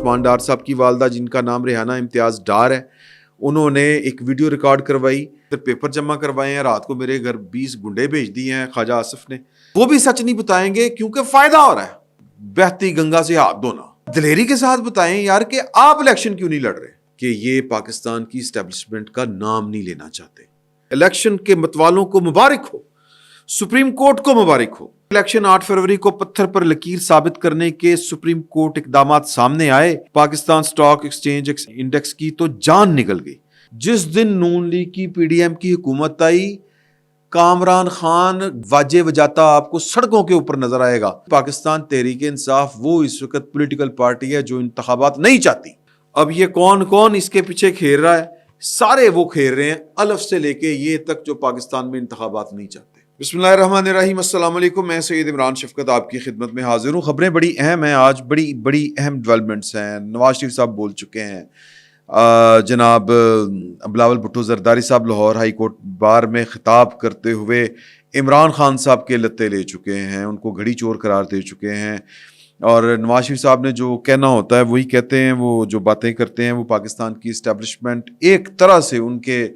عثمان ڈار صاحب کی والدہ جن کا نام ریحانہ امتیاز ڈار ہے، انہوں نے ایک ویڈیو ریکارڈ کروائی، پھر پیپر جمع کروائے ہیں، رات کو میرے گھر 20 گنڈے بھیج دیے ہیں خواجہ آصف نے. وہ بھی سچ نہیں بتائیں گے کیونکہ فائدہ ہو رہا ہے بہتی گنگا سے ہاتھ دھونا. دلیری کے ساتھ بتائیں یار کہ آپ الیکشن کیوں نہیں لڑ رہے، کہ یہ پاکستان کی اسٹیبلشمنٹ کا نام نہیں لینا چاہتے. الیکشن کے متوالوں کو مبارک ہو، سپریم کورٹ کو مبارک ہو. الیکشن 8 فروری کو پتھر پر لکیر ثابت کرنے کے سپریم کورٹ اقدامات سامنے آئے. پاکستان سٹاک ایکسچینج انڈیکس کی تو جان نکل گئی. جس دن نون لیگ کی پی ڈی ایم کی حکومت آئی، کامران خان واجے وجاتا آپ کو سڑکوں کے اوپر نظر آئے گا. پاکستان تحریک انصاف وہ اس وقت پولیٹیکل پارٹی ہے جو انتخابات نہیں چاہتی. اب یہ کون اس کے پیچھے کھیر رہا ہے؟ سارے وہ کھیر رہے ہیں الف سے لے کے یہ تک جو پاکستان میں انتخابات نہیں چاہتے. بسم اللہ الرحمن الرحیم. السلام علیکم. میں سید عمران شفقت آپ کی خدمت میں حاضر ہوں. خبریں بڑی اہم ہیں آج، بڑی اہم ڈیولپمنٹس ہیں. نواز شریف صاحب بول چکے ہیں، جناب بلاول بھٹو زرداری صاحب لاہور ہائی کورٹ بار میں خطاب کرتے ہوئے عمران خان صاحب کے لتے لے چکے ہیں، ان کو گھڑی چور قرار دے چکے ہیں. اور نواز شریف صاحب نے جو کہنا ہوتا ہے وہی کہتے ہیں. وہ جو باتیں کرتے ہیں وہ پاکستان کی اسٹیبلشمنٹ ایک طرح سے ان کے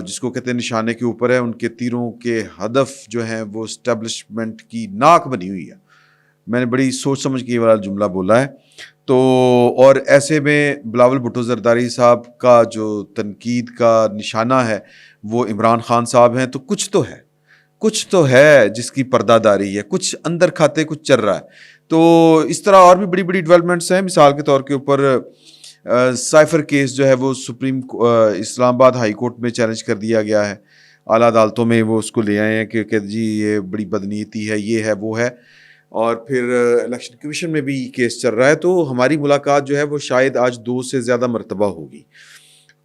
جس کو کہتے ہیں نشانے کے اوپر ہے. ان کے تیروں کے ہدف جو ہیں وہ اسٹیبلشمنٹ کی ناک بنی ہوئی ہے. میں نے بڑی سوچ سمجھ کے یہ والا جملہ بولا ہے. تو اور ایسے میں بلاول بھٹو زرداری صاحب کا جو تنقید کا نشانہ ہے وہ عمران خان صاحب ہیں. تو کچھ تو ہے جس کی پردہ داری ہے، کچھ اندر کھاتے کچھ چل رہا ہے. تو اس طرح اور بھی بڑی ڈیولپمنٹس ہیں. مثال کے طور کے اوپر سائفر کیس جو ہے وہ اسلام آباد ہائی کورٹ میں چیلنج کر دیا گیا ہے. اعلیٰ عدالتوں میں وہ اس کو لے آئے ہیں کہ جی یہ بڑی بدنیتی ہے، یہ ہے وہ ہے. اور پھر الیکشن کمیشن میں بھی کیس چل رہا ہے. تو ہماری ملاقات جو ہے وہ شاید آج 2 سے زیادہ مرتبہ ہوگی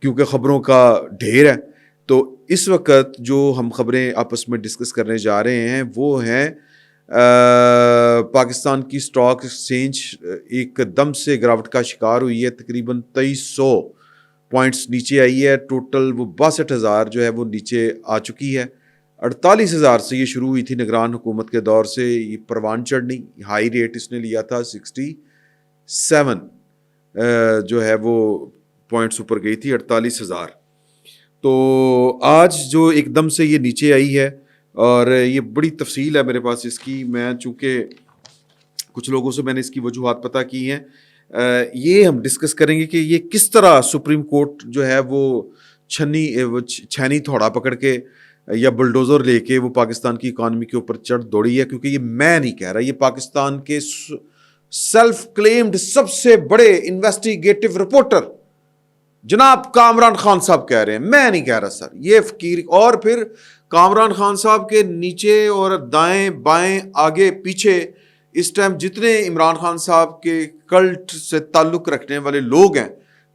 کیونکہ خبروں کا ڈھیر ہے. تو اس وقت جو ہم خبریں آپس میں ڈسکس کرنے جا رہے ہیں وہ ہیں پاکستان کی سٹاک ایکسچینج ایک دم سے گراوٹ کا شکار ہوئی ہے. تقریباً 2300 پوائنٹس نیچے آئی ہے. ٹوٹل وہ 62,000 جو ہے وہ نیچے آ چکی ہے. 48,000 سے یہ شروع ہوئی تھی نگران حکومت کے دور سے. یہ پروان چڑھنی ہائی ریٹ اس نے لیا تھا 67 جو ہے وہ پوائنٹس اوپر گئی تھی 48,000. تو آج جو ایک دم سے یہ نیچے آئی ہے اور یہ بڑی تفصیل ہے میرے پاس اس کی. میں چونکہ کچھ لوگوں سے میں نے اس کی وجوہات پتہ کی ہیں، یہ ہم ڈسکس کریں گے کہ یہ کس طرح سپریم کورٹ جو ہے وہ چھینی تھوڑا پکڑ کے یا بلڈوزر لے کے وہ پاکستان کی اکانومی کے اوپر چڑھ دوڑی ہے. کیونکہ یہ میں نہیں کہہ رہا، یہ پاکستان کے سیلف کلیمڈ سب سے بڑے انویسٹیگیٹو رپورٹر جناب کامران خان صاحب کہہ رہے ہیں. میں نہیں کہہ رہا سر، یہ فقیر. اور پھر کامران خان صاحب کے نیچے اور دائیں بائیں آگے پیچھے اس ٹائم جتنے عمران خان صاحب کے کلٹ سے تعلق رکھنے والے لوگ ہیں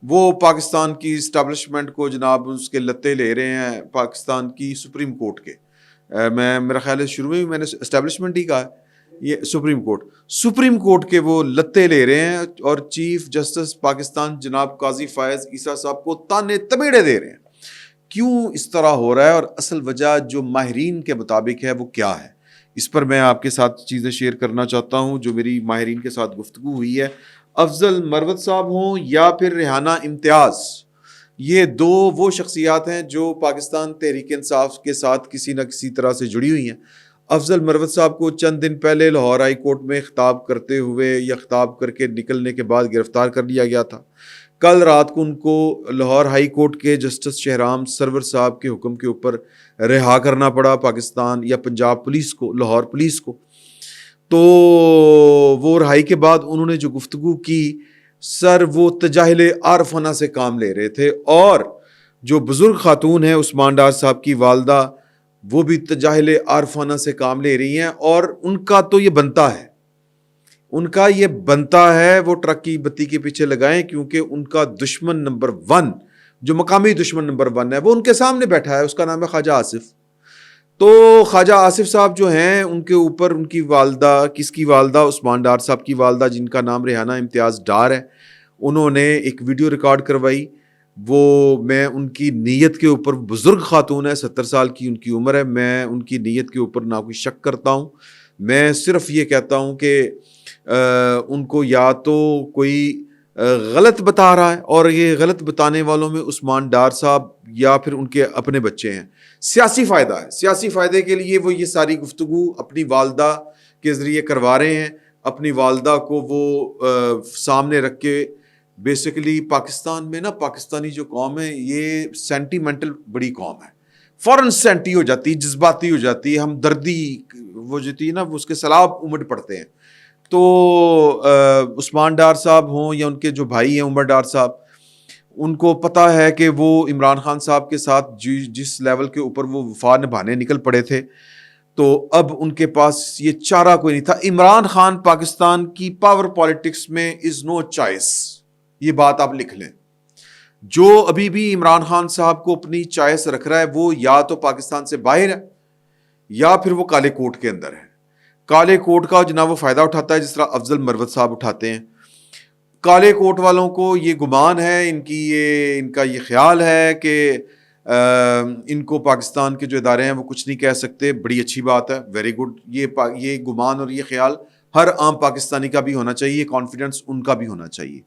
وہ پاکستان کی اسٹیبلشمنٹ کو جناب اس کے لتے لے رہے ہیں پاکستان کی سپریم کورٹ کے. میرا خیال ہے شروع میں نے اسٹیبلشمنٹ ہی کہا ہے، یہ سپریم کورٹ کے وہ لتے لے رہے ہیں. اور چیف جسٹس پاکستان جناب قاضی فائز عیسیٰ صاحب کو تانے تمیڑے دے رہے ہیں. کیوں اس طرح ہو رہا ہے اور اصل وجہ جو ماہرین کے مطابق ہے وہ کیا ہے، اس پر میں آپ کے ساتھ چیزیں شیئر کرنا چاہتا ہوں جو میری ماہرین کے ساتھ گفتگو ہوئی ہے. افضل مروت صاحب ہوں یا پھر ریحانہ امتیاز، یہ دو وہ شخصیات ہیں جو پاکستان تحریک انصاف کے ساتھ کسی نہ کسی طرح سے جڑی ہوئی ہیں. افضل مروت صاحب کو چند دن پہلے لاہور ہائی کورٹ میں خطاب کرتے ہوئے یا خطاب کر کے نکلنے کے بعد گرفتار کر لیا گیا تھا. کل رات کو ان کو لاہور ہائی کورٹ کے جسٹس شہرام سرور صاحب کے حکم کے اوپر رہا کرنا پڑا پاکستان یا پنجاب پولیس کو، لاہور پولیس کو. تو وہ رہائی کے بعد انہوں نے جو گفتگو کی سر وہ تجاہل عارفانہ سے کام لے رہے تھے. اور جو بزرگ خاتون ہیں عثمان ڈار صاحب کی والدہ وہ بھی تجاہل عارفانہ سے کام لے رہی ہیں. اور ان کا تو یہ بنتا ہے وہ ٹرک کی بتی کے پیچھے لگائیں، کیونکہ ان کا دشمن نمبر 1 جو مقامی دشمن نمبر 1 ہے وہ ان کے سامنے بیٹھا ہے. اس کا نام ہے خواجہ آصف. تو خواجہ آصف صاحب جو ہیں ان کے اوپر ان کی والدہ، کس کی والدہ؟ عثمان ڈار صاحب کی والدہ جن کا نام ریحانہ امتیاز ڈار ہے. انہوں نے ایک ویڈیو ریکارڈ کروائی. وہ میں ان کی نیت کے اوپر، بزرگ خاتون ہے، 70 سال کی ان کی عمر ہے، میں ان کی نیت کے اوپر نہ کوئی شک کرتا ہوں. میں صرف یہ کہتا ہوں کہ ان کو یا تو کوئی غلط بتا رہا ہے، اور یہ غلط بتانے والوں میں عثمان ڈار صاحب یا پھر ان کے اپنے بچے ہیں. سیاسی فائدہ ہے، سیاسی فائدے کے لیے وہ یہ ساری گفتگو اپنی والدہ کے ذریعے کروا رہے ہیں. اپنی والدہ کو وہ سامنے رکھ کے بیسیکلی پاکستان میں نا، پاکستانی جو قوم ہے یہ سینٹیمنٹل بڑی قوم ہے، فوراً سینٹی ہو جاتی، جذباتی ہو جاتی ہے، ہمدردی وہ جو تھی نا وہ اس کے سیلاب امڈ پڑتے ہیں. تو عثمان ڈار صاحب ہوں یا ان کے جو بھائی ہیں عمر ڈار صاحب، ان کو پتہ ہے کہ وہ عمران خان صاحب کے ساتھ جس لیول کے اوپر وہ وفا نبھانے نکل پڑے تھے، تو اب ان کے پاس یہ چارہ کوئی نہیں تھا. عمران خان پاکستان کی پاور پالیٹکس میں از نو چوائس، یہ بات آپ لکھ لیں. جو ابھی بھی عمران خان صاحب کو اپنی چوائس رکھ رہا ہے وہ یا تو پاکستان سے باہر ہے یا پھر وہ کالے کوٹ کے اندر ہے. کالے کوٹ کا جناب وہ فائدہ اٹھاتا ہے جس طرح افضل مروت صاحب اٹھاتے ہیں. کالے کوٹ والوں کو یہ گمان ہے، ان کا یہ خیال ہے کہ ان کو پاکستان کے جو ادارے ہیں وہ کچھ نہیں کہہ سکتے. بڑی اچھی بات ہے، ویری گڈ. یہ گمان اور یہ خیال ہر عام پاکستانی کا بھی ہونا چاہیے، کانفیڈنس ان کا بھی ہونا چاہیے.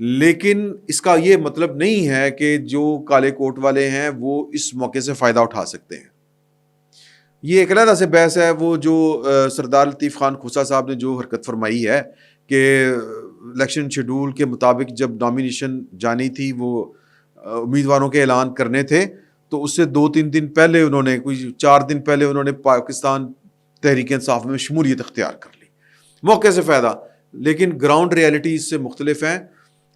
لیکن اس کا یہ مطلب نہیں ہے کہ جو کالے کوٹ والے ہیں وہ اس موقع سے فائدہ اٹھا سکتے ہیں. یہ ایک علیحدہ سے بحث ہے. وہ جو سردار لطیف خان کھوسا صاحب نے جو حرکت فرمائی ہے کہ الیکشن شیڈول کے مطابق جب نامینیشن جانی تھی، وہ امیدواروں کے اعلان کرنے تھے، تو اس سے 2-3 دن پہلے انہوں نے، کوئی 4 دن پہلے انہوں نے پاکستان تحریک انصاف میں شمولیت اختیار کر لی، موقع سے فائدہ. لیکن گراؤنڈ ریالٹی اس سے مختلف ہیں.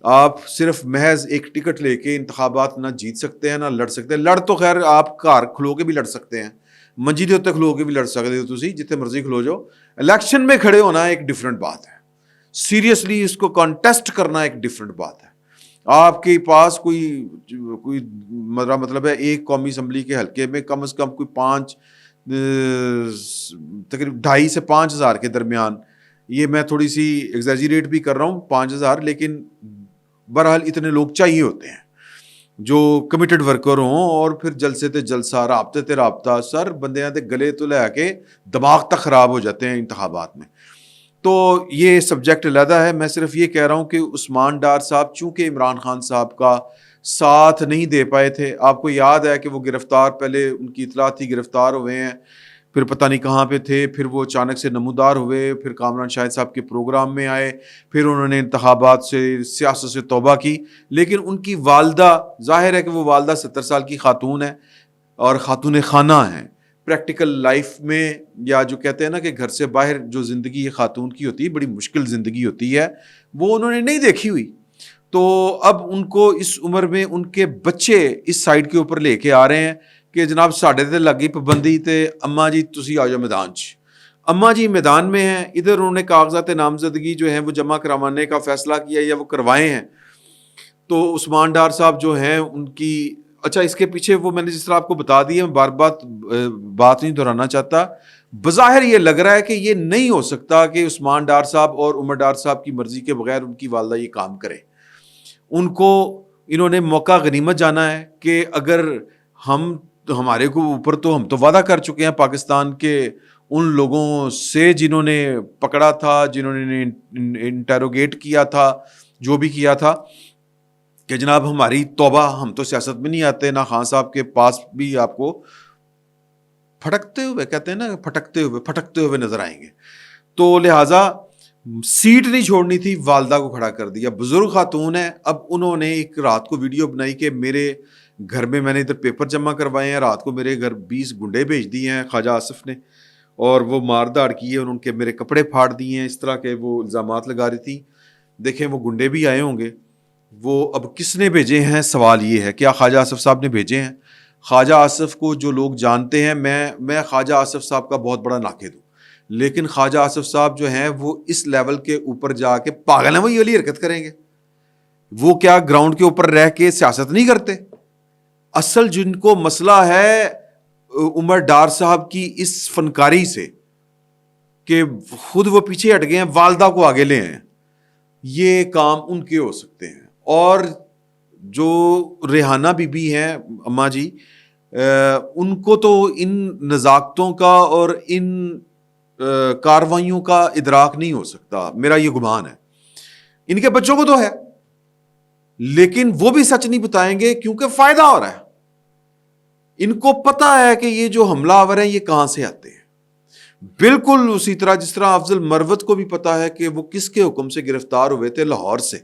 آپ صرف محض ایک ٹکٹ لے کے انتخابات نہ جیت سکتے ہیں نہ لڑ سکتے ہیں. لڑ تو خیر آپ گھر کھلو کے بھی لڑ سکتے ہیں، منجی دے اتنے کھلو کے بھی لڑ سکتے ہو، تسی جتنے مرضی کھلو جاؤ. الیکشن میں کھڑے ہونا ایک ڈفرینٹ بات ہے، سیریسلی اس کو کانٹیسٹ کرنا ایک ڈفرینٹ بات ہے. آپ کے پاس کوئی مطلب ہے ایک قومی اسمبلی کے حلقے میں کم از کم کوئی 5 تقریباً 2.5 سے 5 ہزار کے درمیان، یہ میں تھوڑی سی ایگزیجریٹ بھی کر رہا ہوں 5 ہزار، لیکن بہرحال اتنے لوگ چاہیے ہوتے ہیں جو کمیٹڈ ورکر ہوں، اور پھر جلسے تے جلسہ، رابطے تے رابطہ، سر بندیاں دے گلے تو لے کے دماغ تک خراب ہو جاتے ہیں انتخابات میں. تو یہ سبجیکٹ علیحدہ ہے. میں صرف یہ کہہ رہا ہوں کہ عثمان ڈار صاحب چونکہ عمران خان صاحب کا ساتھ نہیں دے پائے تھے، آپ کو یاد ہے کہ وہ گرفتار، پہلے ان کی اطلاع تھی گرفتار ہوئے ہیں، پھر پتہ نہیں کہاں پہ تھے، پھر وہ اچانک سے نمودار ہوئے، پھر کامران شاہد صاحب کے پروگرام میں آئے، پھر انہوں نے انتخابات سے، سیاست سے توبہ کی. لیکن ان کی والدہ، ظاہر ہے کہ وہ والدہ 70 سال کی خاتون ہے اور خاتون خانہ ہیں. پریکٹیکل لائف میں، یا جو کہتے ہیں نا کہ گھر سے باہر جو زندگی خاتون کی ہوتی ہے بڑی مشکل زندگی ہوتی ہے، وہ انہوں نے نہیں دیکھی ہوئی. تو اب ان کو اس عمر میں ان کے بچے اس سائڈ کے اوپر لے کے آ رہے ہیں کہ جناب ساڈے تے لگی پابندی تے اماں جی تسی آ جاؤ میدان 'چ. اماں جی میدان میں ہیں، ادھر انہوں نے کاغذات نامزدگی جو ہیں وہ جمع کروانے کا فیصلہ کیا یا وہ کروائے ہیں. تو عثمان ڈار صاحب جو ہیں ان کی، اچھا اس کے پیچھے وہ میں نے جس طرح آپ کو بتا دی ہے، میں بار بات نہیں دہرانا چاہتا. بظاہر یہ لگ رہا ہے کہ یہ نہیں ہو سکتا کہ عثمان ڈار صاحب اور عمر ڈار صاحب کی مرضی کے بغیر ان کی والدہ یہ کام کرے. ان کو انہوں نے موقع غنیمت جانا ہے کہ اگر ہمارے کو اوپر، تو ہم تو وعدہ کر چکے ہیں پاکستان کے ان لوگوں سے جنہوں نے پکڑا تھا، جنہوں نے انٹیروگیٹ کیا تھا، جو بھی کیا تھا، کہ جناب ہماری توبہ، ہم تو سیاست میں نہیں آتے. نہ خان صاحب کے پاس بھی آپ کو پھٹکتے ہوئے، کہتے ہیں نا پھٹکتے ہوئے نظر آئیں گے. تو لہٰذا سیٹ نہیں چھوڑنی تھی، والدہ کو کھڑا کر دیا. بزرگ خاتون ہے. اب انہوں نے ایک رات کو ویڈیو بنائی کہ میرے گھر میں نے ادھر پیپر جمع کروائے ہیں، رات کو میرے گھر 20 گنڈے بھیج دیے ہیں خواجہ آصف نے، اور وہ مار داڑ کی ہے، ان کے میرے کپڑے پھاڑ دیے ہیں، اس طرح کے وہ الزامات لگا رہی تھی. دیکھیں وہ گنڈے بھی آئے ہوں گے. وہ اب کس نے بھیجے ہیں؟ سوال یہ ہے. کیا خواجہ آصف صاحب نے بھیجے ہیں؟ خواجہ آصف کو جو لوگ جانتے ہیں، میں خواجہ آصف صاحب کا بہت بڑا ناقد ہوں، لیکن خواجہ آصف صاحب جو ہیں وہ اس لیول کے اوپر جا کے پاگل ہیں، وہ یہ والی حرکت کریں گے؟ وہ کیا گراؤنڈ کے اوپر رہ کے سیاست نہیں کرتے؟ اصل جن کو مسئلہ ہے عمر ڈار صاحب کی اس فنکاری سے کہ خود وہ پیچھے ہٹ گئے ہیں، والدہ کو آگے لے ہیں، یہ کام ان کے ہو سکتے ہیں. اور جو ریحانہ بی بی ہیں، اماں جی، ان کو تو ان نزاکتوں کا اور ان کاروائیوں کا ادراک نہیں ہو سکتا، میرا یہ گمان ہے. ان کے بچوں کو تو ہے، لیکن وہ بھی سچ نہیں بتائیں گے کیونکہ فائدہ ہو رہا ہے. ان کو پتا ہے کہ یہ جو حملہ آور ہیں یہ کہاں سے آتے ہیں. بالکل اسی طرح جس طرح افضل مروت کو بھی پتا ہے کہ وہ کس کے حکم سے گرفتار ہوئے تھے لاہور سے,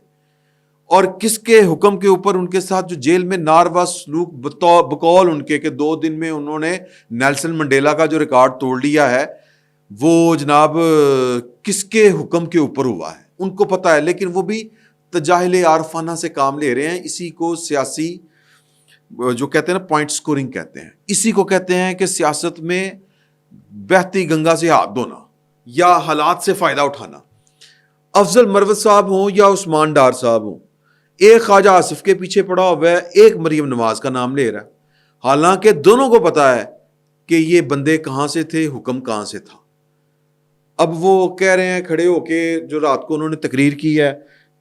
اور کس کے حکم کے اوپر ان کے ساتھ جو جیل میں ناروا سلوک بقول ان کے کہ 2 دن میں انہوں نے نیلسن منڈیلا کا جو ریکارڈ توڑ لیا ہے, وہ جناب کس کے حکم کے اوپر ہوا ہے ان کو پتا ہے. لیکن وہ بھی تجاہل عارفانہ سے کام لے رہے ہیں. اسی کو سیاسی جو کہتے ہیں نا پوائنٹ سکورنگ کہتے ہیں, اسی کو کہتے ہیں کہ سیاست میں بہتی گنگا سے ہاتھ دھونا یا حالات سے فائدہ اٹھانا. افضل مروت صاحب ہوں یا عثمان ڈار صاحب ہوں, ایک خواجہ آصف کے پیچھے پڑا ہوا ہے, ایک مریم نواز کا نام لے رہا ہے, حالانکہ دونوں کو پتا ہے کہ یہ بندے کہاں سے تھے, حکم کہاں سے تھا. اب وہ کہہ رہے ہیں کھڑے ہو کے, جو رات کو انہوں نے تقریر کی ہے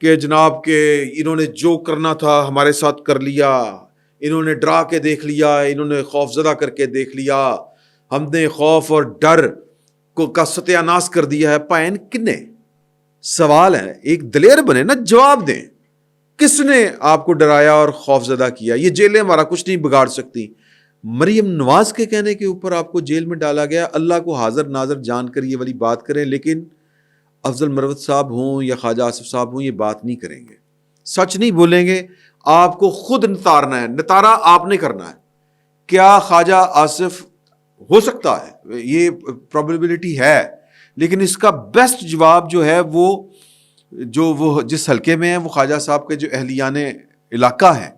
کہ جناب کہ انہوں نے جو کرنا تھا ہمارے ساتھ کر لیا, انہوں نے ڈرا کے دیکھ لیا, انہوں نے خوف زدہ کر کے دیکھ لیا, ہم نے خوف اور ڈر کا ستیہ ناش کر دیا ہے. پائن کنے سوال ہے, ایک دلیر بنے نا, جواب دیں. کس نے آپ کو ڈرایا اور خوف زدہ کیا؟ یہ جیلیں ہمارا کچھ نہیں بگاڑ سکتی. مریم نواز کے کہنے کے اوپر آپ کو جیل میں ڈالا گیا. اللہ کو حاضر ناظر جان کر یہ والی بات کریں, لیکن افضل مروت صاحب ہوں یا خواجہ آصف صاحب ہوں یہ بات نہیں کریں گے, سچ نہیں بولیں گے. آپ کو خود نتارنا ہے, نتارا آپ نے کرنا ہے. کیا خواجہ آصف ہو سکتا ہے, یہ پروبیبلٹی ہے, لیکن اس کا بیسٹ جواب جو ہے وہ جس حلقے میں ہے وہ خواجہ صاحب کے جو اہلیان علاقہ ہے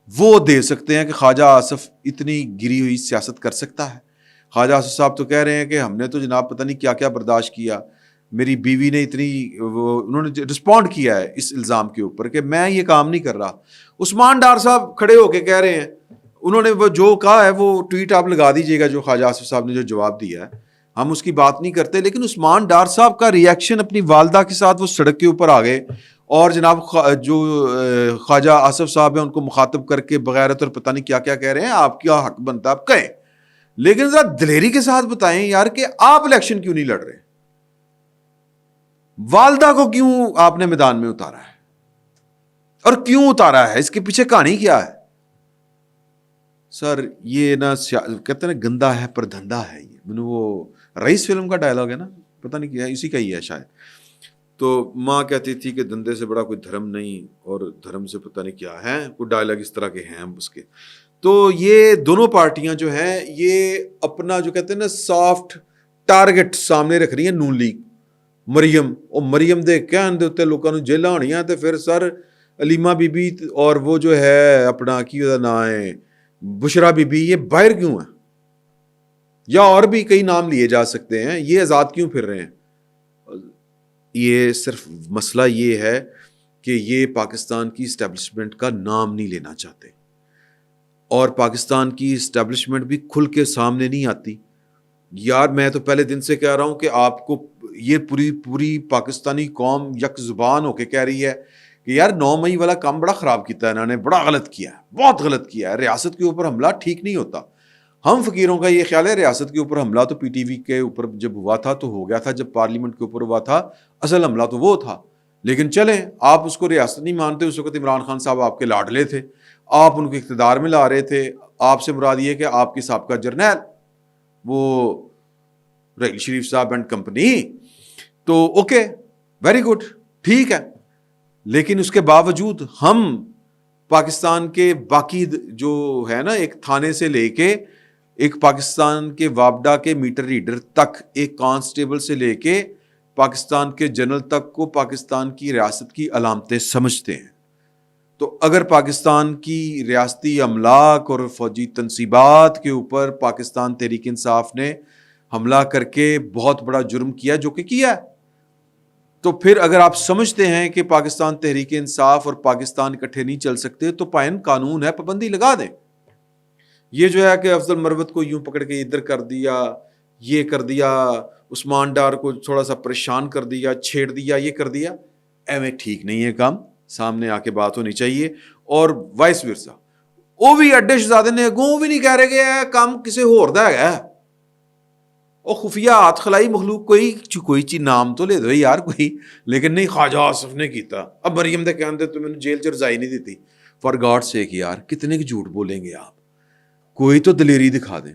وہ دے سکتے ہیں کہ خواجہ آصف اتنی گری ہوئی سیاست کر سکتا ہے. خواجہ آصف صاحب تو کہہ رہے ہیں کہ ہم نے تو جناب پتہ نہیں کیا کیا برداشت کیا, میری بیوی نے انہوں نے رسپونڈ کیا ہے اس الزام کے اوپر کہ میں یہ کام نہیں کر رہا. عثمان ڈار صاحب کھڑے ہو کے کہہ رہے ہیں, انہوں نے وہ جو کہا ہے وہ ٹویٹ آپ لگا دیجئے گا جو خواجہ آصف صاحب نے جو جواب دیا ہے, ہم اس کی بات نہیں کرتے. لیکن عثمان ڈار صاحب کا ریئیکشن اپنی والدہ کے ساتھ وہ سڑک کے اوپر آ گئے اور جناب جو خواجہ آصف صاحب ہیں ان کو مخاطب کر کے بغیرت اور پتہ نہیں کیا کیا کہہ رہے ہیں. آپ کیا حق بنتا آپ کہیں, لیکن ذرا دلیری کے ساتھ بتائیں یار کہ آپ الیکشن کیوں نہیں لڑ رہے, والدہ کو کیوں آپ نے میدان میں اتارا ہے, اور کیوں اتارا ہے, اس کے پیچھے کہانی کیا ہے؟ سر یہ نا کہتے ہیں نا گندا ہے پر دھندا ہے. یہ وہ رئیس فلم کا ڈائلاگ ہے نا, پتہ نہیں کیا اسی کا ہی ہے شاید. تو ماں کہتی تھی کہ دھندے سے بڑا کوئی دھرم نہیں, اور دھرم سے پتہ نہیں کیا ہے, کوئی ڈائلاگ اس طرح کے ہیں اس کے. تو یہ دونوں پارٹیاں جو ہیں یہ اپنا جو کہتے ہیں نا سافٹ ٹارگٹ سامنے رکھ رہی ہیں. نون لیگ مریم دے کہن دے اوتے لوکاں نوں جیلاں ہونیاں, تے پھر سر علیمہ بی بی اور وہ جو ہے اپنا کی دا نام ہے بشرا بی بی, یہ باہر کیوں ہیں؟ یا اور بھی کئی نام لیے جا سکتے ہیں, یہ آزاد کیوں پھر رہے ہیں؟ یہ صرف مسئلہ یہ ہے کہ یہ پاکستان کی اسٹیبلشمنٹ کا نام نہیں لینا چاہتے, اور پاکستان کی اسٹیبلشمنٹ بھی کھل کے سامنے نہیں آتی. یار میں تو پہلے دن سے کہہ رہا ہوں کہ آپ کو یہ پوری پاکستانی قوم یک زبان ہو کے کہہ رہی ہے کہ یار 9 مئی والا کام بڑا خراب کیتا ہے انہوں نے, بڑا غلط کیا ہے, بہت غلط کیا ہے. ریاست کے اوپر حملہ ٹھیک نہیں ہوتا. ہم فقیروں کا یہ خیال ہے ریاست کے اوپر حملہ تو پی ٹی وی کے اوپر جب ہوا تھا تو ہو گیا تھا, جب پارلیمنٹ کے اوپر ہوا تھا اصل حملہ تو وہ تھا. لیکن چلیں, آپ اس کو ریاست نہیں مانتے. اس وقت عمران خان صاحب آپ کے لاڈلے تھے, آپ ان کو اقتدار میں لا رہے تھے. آپ سے مراد یہ کہ آپ کے سابقہ جرنیل وہ رحیل شریف صاحب اینڈ کمپنی, تو اوکے ویری گڈ ٹھیک ہے. لیکن اس کے باوجود ہم پاکستان کے باقی جو ہے نا ایک تھانے سے لے کے ایک پاکستان کے وابڈا کے میٹر ریڈر تک, ایک کانسٹیبل سے لے کے پاکستان کے جنرل تک کو پاکستان کی ریاست کی علامتیں سمجھتے ہیں. تو اگر پاکستان کی ریاستی املاک اور فوجی تنصیبات کے اوپر پاکستان تحریک انصاف نے حملہ کر کے بہت بڑا جرم کیا, جو کہ کیا ہے, تو پھر اگر آپ سمجھتے ہیں کہ پاکستان تحریک انصاف اور پاکستان اکٹھے نہیں چل سکتے تو پائن قانون ہے, پابندی لگا دیں. یہ جو ہے کہ افضل مروت کو یوں پکڑ کے ادھر کر دیا, یہ کر دیا, عثمان ڈار کو تھوڑا سا پریشان کر دیا, چھیڑ دیا, یہ کر دیا, ایویں ٹھیک نہیں ہے کام. سامنے آ کے بات ہونی چاہیے. اور وائس ورسا وہ بھی اڈے شہزادے نے اگوں بھی نہیں کہہ رہے کہ کام کسی ہور دا ہے. اور خفیہ ہاتھ خلائی مخلوق کوئی چیز نام تو لے دو یار کوئی, لیکن نہیں خواجہ آصف نے کیتا. اب مریم دے کہندے تو میں نے جیل چ رضائی نہیں دیتی. فار گاڈ سیک یار کتنے کی جھوٹ بولیں گے آپ, کوئی تو دلیری دکھا دیں.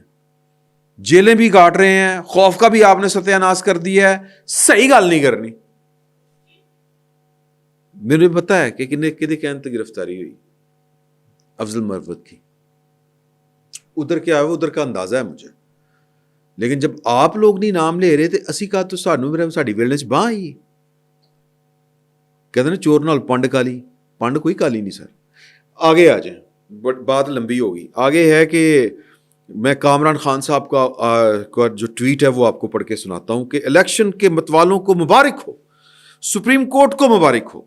جیلیں بھی کاٹ رہے ہیں, خوف کا بھی آپ نے ستیہ ناش کر دیا ہے, صحیح گل نہیں کرنی. میرے پتا ہے کہ کدے کہنے گرفتاری ہوئی افضل مروت کی, ادھر کیا ہے ادھر کا اندازہ ہے مجھے, لیکن جب آپ لوگ نہیں نام لے رہے تھے اسی کا تو سانو میرا ساڈی ویلنے چ باں آئی. کہتے ہیں چور نال پنڈ کالی, پنڈ کوئی کالی نہیں سر. آگے آ جائیں, بات لمبی ہوگی. آگے ہے کہ میں کامران خان صاحب کا جو ٹویٹ ہے وہ آپ کو پڑھ کے سناتا ہوں کہ الیکشن کے متوالوں کو مبارک ہو, سپریم کورٹ کو مبارک ہو.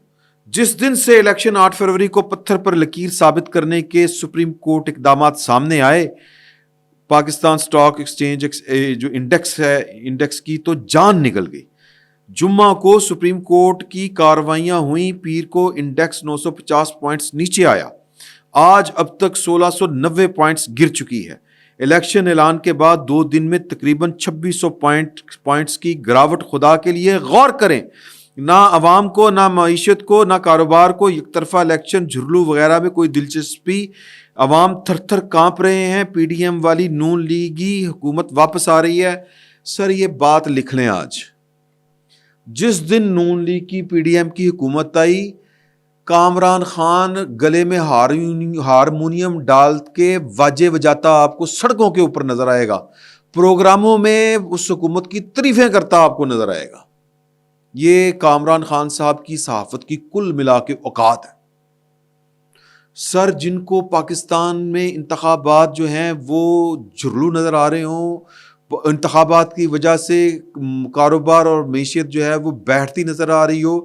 جس دن سے الیکشن 8 فروری کو پتھر پر لکیر ثابت کرنے کے سپریم کورٹ اقدامات سامنے آئے, پاکستان سٹاک ایکسچینج جو انڈیکس ہے, انڈیکس کی تو جان نکل گئی. جمعہ کو سپریم کورٹ کی کارروائیاں ہوئیں, پیر کو انڈیکس 950 پوائنٹس نیچے آیا. آج اب تک 1690 پوائنٹس گر چکی ہے. الیکشن اعلان کے بعد 2 دن میں تقریباً 2600 پوائنٹس کی گراوٹ. خدا کے لیے غور کریں, نہ عوام کو, نہ معیشت کو, نہ کاروبار کو یک طرفہ الیکشن جھرلو وغیرہ میں کوئی دلچسپی. عوام تھر تھر کانپ رہے ہیں. پی ڈی ایم والی نون لیگی حکومت واپس آ رہی ہے. سر یہ بات لکھ لیں, آج جس دن نون لیگ کی پی ڈی ایم کی حکومت آئی, کامران خان گلے میں ہارمونیم ڈال کے واجے بجاتا آپ کو سڑکوں کے اوپر نظر آئے گا, پروگراموں میں اس حکومت کی تعریفیں کرتا آپ کو نظر آئے گا. یہ کامران خان صاحب کی صحافت کی کل ملا کے اوقات ہے. سر جن کو پاکستان میں انتخابات جو ہیں وہ جھرلو نظر آ رہے ہوں, انتخابات کی وجہ سے کاروبار اور معیشت جو ہے وہ بیٹھتی نظر آ رہی ہو,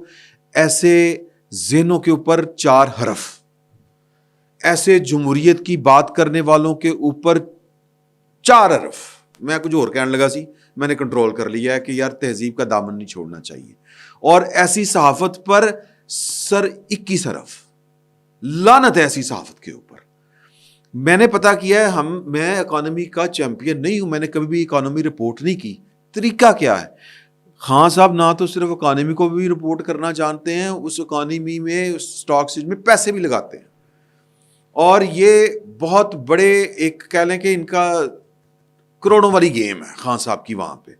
ایسے ذہنوں کے اوپر 4 حرف, ایسے جمہوریت کی بات کرنے والوں کے اوپر 4 حرف. میں کچھ اور کہنے لگا سی, میں نے کنٹرول کر لیا ہے کہ یار تہذیب کا دامن نہیں چھوڑنا چاہیے. اور ایسی صحافت پر سر 21 حرف, لعنت ہے ایسی صحافت کے اوپر. میں نے پتا کیا ہے, میں اکانومی کا چیمپئن نہیں ہوں, میں نے کبھی بھی اکانومی رپورٹ نہیں کی. طریقہ کیا ہے, خان صاحب نہ تو صرف اکانومی کو بھی رپورٹ کرنا جانتے ہیں, اس اکانومی میں اس اسٹاک ایکسچینج میں پیسے بھی لگاتے ہیں. اور یہ بہت بڑے ایک کہہ لیں کہ ان کا کروڑوں والی گیم ہے خان صاحب کی وہاں پہ.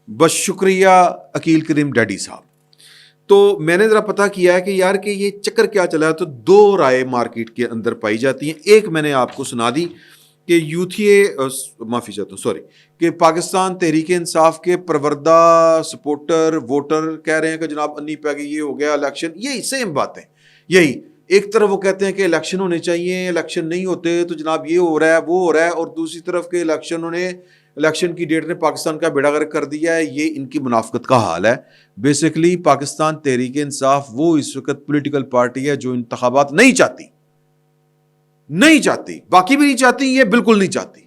بس شکریہ عقیل کریم ڈیڈی صاحب. تو میں نے ذرا پتا کیا ہے کہ یار کہ یہ چکر کیا چلا ہے, تو 2 رائے مارکیٹ کے اندر پائی جاتی ہیں. ایک میں نے آپ کو سنا دی کہ معافی چاہتا ہوں سوری, کہ پاکستان تحریک انصاف کے پروردہ سپورٹر ووٹر کہہ رہے ہیں کہ جناب انی پہ یہ ہو گیا الیکشن. یہی سیم باتیں, یہی ایک طرف وہ کہتے ہیں کہ الیکشن ہونے چاہیے, الیکشن نہیں ہوتے تو جناب یہ ہو رہا ہے وہ ہو رہا ہے, اور دوسری طرف کے الیکشن کی ڈیٹ نے پاکستان کا بیڑا غرق کر دیا ہے. یہ ان کی منافقت کا حال ہے. بیسیکلی پاکستان تحریک انصاف وہ اس وقت پولیٹیکل پارٹی ہے جو انتخابات نہیں چاہتی, باقی بھی نہیں چاہتی, یہ بالکل نہیں چاہتی.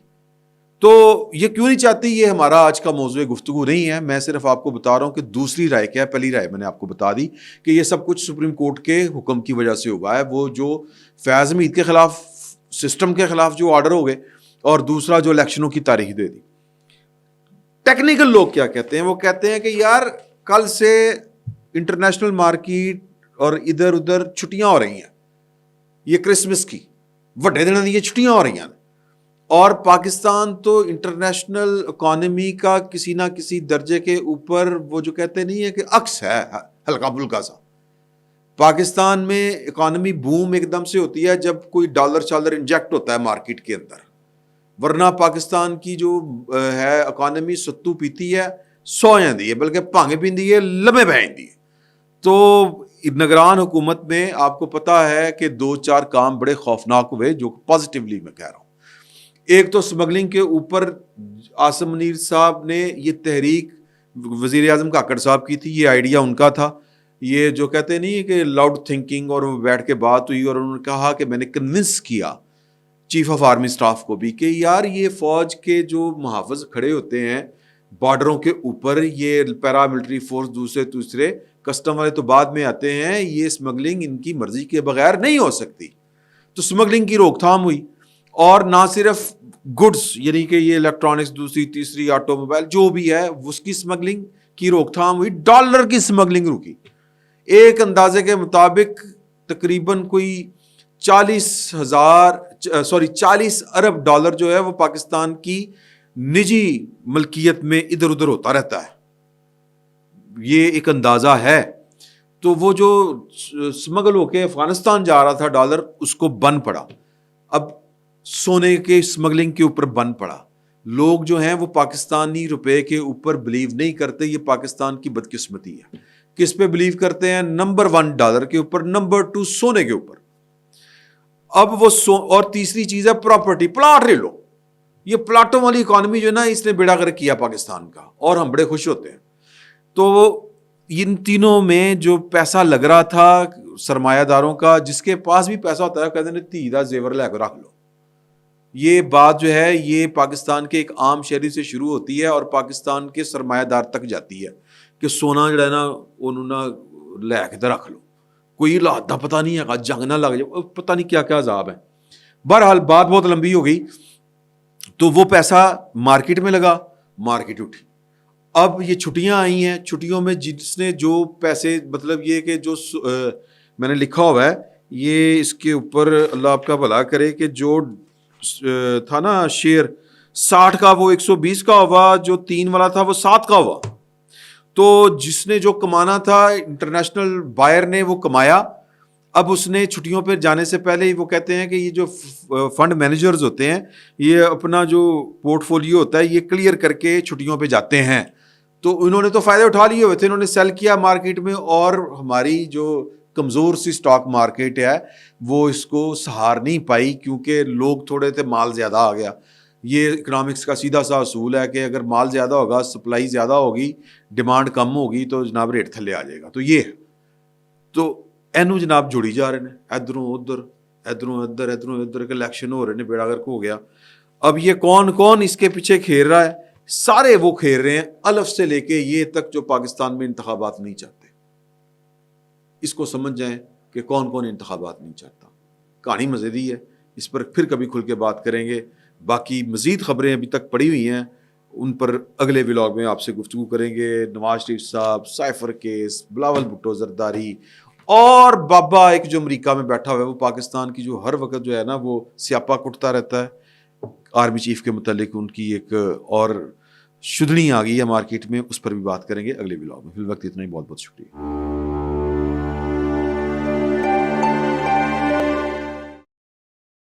تو یہ کیوں نہیں چاہتی, یہ ہمارا آج کا موضوع گفتگو نہیں ہے. میں صرف آپ کو بتا رہا ہوں کہ دوسری رائے کیا ہے. پہلی رائے میں نے آپ کو بتا دی کہ یہ سب کچھ سپریم کورٹ کے حکم کی وجہ سے ہوا ہے. وہ جو فیض حمید کے خلاف, سسٹم کے خلاف جو آرڈر ہو گئے, اور دوسرا جو الیکشنوں کی تاریخ دے دی. ٹیکنیکل لوگ کیا کہتے ہیں, وہ کہتے ہیں کہ یار کل سے انٹرنیشنل مارکیٹ اور ادھر ادھر چھٹیاں ہو رہی ہیں, یہ کرسمس کی وڈے دنوں کی یہ چھٹیاں ہو رہی ہیں, اور پاکستان تو انٹرنیشنل اکانومی کا کسی نہ کسی درجے کے اوپر وہ جو کہتے نہیں ہے کہ عکس ہے ہلکا پھلکا سا. پاکستان میں اکانومی بوم ایک دم سے ہوتی ہے جب کوئی ڈالر شالر انجیکٹ ہوتا ہے مارکیٹ کے اندر, ورنہ پاکستان کی جو ہے اکانومی ستو پیتی ہے, سو جاندی ہے, بلکہ بھنگ پیندی ہے, لمے بہندی ہے. تو نگران حکومت میں آپ کو پتا ہے کہ 2-4 کام بڑے خوفناک ہوئے جو پازیٹیولی میں کہہ رہا ہوں. ایک تو سمگلنگ کے اوپر عاصم منیر صاحب نے یہ تحریک وزیر اعظم کاکڑ صاحب کی تھی, یہ آئیڈیا ان کا تھا. یہ جو کہتے نہیں کہ لاؤڈ تھنکنگ, اور وہ بیٹھ کے بات ہوئی اور انہوں نے کہا کہ میں نے کنونس کیا چیف آف آرمی سٹاف کو بھی کہ یار یہ فوج کے جو محافظ کھڑے ہوتے ہیں بارڈروں کے اوپر, یہ پیراملٹری فورس دوسرے کسٹم والے تو بعد میں آتے ہیں, یہ اسمگلنگ ان کی مرضی کے بغیر نہیں ہو سکتی. تو اسمگلنگ کی روک تھام ہوئی, اور نہ صرف گڈس یعنی کہ یہ الیکٹرانکس دوسری تیسری آٹو موبائل جو بھی ہے اس کی اسمگلنگ کی روک تھام ہوئی, ڈالر کی اسمگلنگ رکی. ایک اندازے کے مطابق تقریباً کوئی 40 ارب ڈالر جو ہے وہ پاکستان کی نجی ملکیت میں ادھر ادھر ہوتا رہتا ہے. یہ ایک اندازہ ہے. تو وہ جو اسمگل ہو کے افغانستان جا رہا تھا ڈالر, اس کو بند پڑا. اب سونے کے اسمگلنگ کے اوپر بند پڑا. لوگ جو ہیں وہ پاکستانی روپے کے اوپر بلیو نہیں کرتے. یہ پاکستان کی بدقسمتی ہے. کس پہ بلیو کرتے ہیں؟ نمبر 1 ڈالر کے اوپر, نمبر 2 سونے کے اوپر. اب وہ اور تیسری چیز ہے پراپرٹی, پلاٹ لے لو. یہ پلاٹوں والی اکانومی جو ہے نا, اس نے بیڑا گرک کیا پاکستان کا, اور ہم بڑے خوش ہوتے ہیں. تو ان تینوں میں جو پیسہ لگ رہا تھا سرمایہ داروں کا, جس کے پاس بھی پیسہ ہوتا ہے کہتے ہیں دھی دا زیور لے کے رکھ لو. یہ بات جو ہے یہ پاکستان کے ایک عام شہری سے شروع ہوتی ہے اور پاکستان کے سرمایہ دار تک جاتی ہے کہ سونا جو ہے نا انہوں نے لے کے رکھ لو. کوئی لادا پتہ نہیں ہے, جنگ نہ لگ جائے, پتہ نہیں کیا کیا عذاب ہے. بہرحال بات بہت لمبی ہو گئی. تو وہ پیسہ مارکیٹ میں لگا, مارکیٹ اٹھی. اب یہ چھٹیاں آئی ہیں, چھٹیوں میں جس نے جو پیسے, مطلب یہ کہ جو میں نے لکھا ہوا ہے یہ اس کے اوپر اللہ آپ کا بھلا کرے کہ جو تھا نا شیئر 60 کا وہ 120 کا ہوا, جو 3 والا تھا وہ 7 کا ہوا. تو جس نے جو کمانا تھا انٹرنیشنل بائر نے وہ کمایا. اب اس نے چھٹیوں پہ جانے سے پہلے ہی وہ کہتے ہیں کہ یہ جو فنڈ مینیجرز ہوتے ہیں یہ اپنا جو پورٹ فولیو ہوتا ہے یہ کلیئر کر کے چھٹیوں پہ جاتے ہیں. تو انہوں نے تو فائدے اٹھا لیے ہوئے تھے, انہوں نے سیل کیا مارکیٹ میں, اور ہماری جو کمزور سی سٹاک مارکیٹ ہے وہ اس کو سہار نہیں پائی کیونکہ لوگ تھوڑے تھے, مال زیادہ آ گیا. یہ اکنامکس کا سیدھا سا اصول ہے کہ اگر مال زیادہ ہوگا, سپلائی زیادہ ہوگی, ڈیمانڈ کم ہوگی تو جناب ریٹ تھلے آ جائے گا. تو یہ تو اینو جناب جڑی جا رہے ہیں ادھروں ادھر ادھروں ادھر ادھروں ادھر کے الیکشن ہو رہے ہیں, بیڑا گرک ہو گیا. اب یہ کون اس کے پیچھے کھیر رہا ہے؟ سارے وہ کھیر رہے ہیں الف سے لے کے یہ تک جو پاکستان میں انتخابات نہیں چاہتے. اس کو سمجھ جائیں کہ کون انتخابات نہیں چاہتا. کہانی مزیدی ہے, اس پر پھر کبھی کھل کے بات کریں گے. باقی مزید خبریں ابھی تک پڑی ہوئی ہیں, ان پر اگلے ولاگ میں آپ سے گفتگو کریں گے. نواز شریف صاحب, سائفر کیس, بلاول بھٹو زرداری, اور بابا ایک جو امریکہ میں بیٹھا ہوا ہے وہ پاکستان کی جو ہر وقت جو ہے نا وہ سیاپا کٹتا رہتا ہے. آرمی چیف کے متعلق ان کی ایک اور شدنی آ گئی ہے مارکیٹ میں, اس پر بھی بات کریں گے اگلے ولاگ میں. فی الوقت اتنا ہی, بہت بہت شکریہ.